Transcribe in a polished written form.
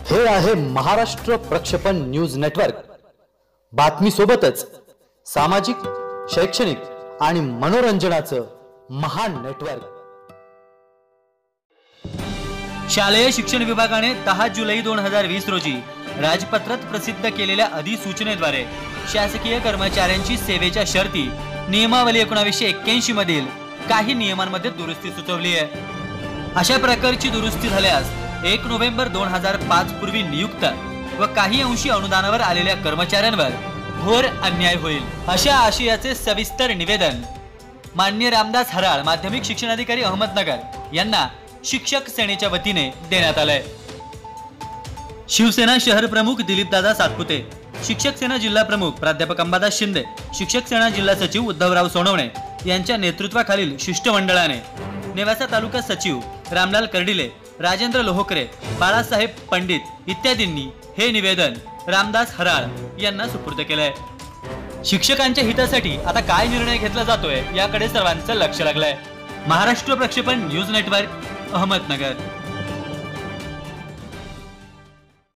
हे आहे महाराष्ट्र प्रक्षेपण न्यूज नेटवर्क। बातमी सोबतच सामाजिक, शैक्षणिक आणि मनोरंजनाचं महान नेटवर्क। शालेय शिक्षण विभागाने 10 जुलै 2020 रोजी राजपत्रात प्रसिद्ध केलेल्या अधिसूचनेद्वारे शासकीय कर्मचाऱ्यांची सेवेच्या शर्ती नियमावली 1981 मधील काही नियमांमध्ये दुरुस्ती सुचवली आहे। अशा प्रकारची दुरुस्ती झाल्यास 1 नोव्हेंबर 2005 पूर्वी नियुक्त व काही अंशी अनुदानावर आलेल्या कर्मचाऱ्यांवर घोर अन्याय होईल, अशा आशयाचे सविस्तर निवेदन माननीय रामदास हराळ, माध्यमिक शिक्षणाधिकारी अहमदनगर यांना शिक्षक सेनेच्या वतीने देण्यात आलंय। शिवसेना शहर प्रमुख दिलीपदादा सातपुते, शिक्षक सेना जिल्हा प्रमुख प्राध्यापक अंबादास शिंदे, शिक्षक सेना जिल्हा सचिव उद्धवराव सोनवणे यांच्या नेतृत्वाखालील शिष्टमंडळाने नेवासा तालुका सचिव रामलाल कर्डिले, राजेंद्र लोहकरे, बाळासाहेब पंडित इत्यादींनी हे निवेदन रामदास हराळ यांना सुपूर्द केलंय। शिक्षकांच्या हितासाठी आता काय निर्णय घेतला जातोय याकडे सर्वांचं लक्ष लागलंय। महाराष्ट्र प्रक्षेपण न्यूज नेटवर्क, अहमदनगर।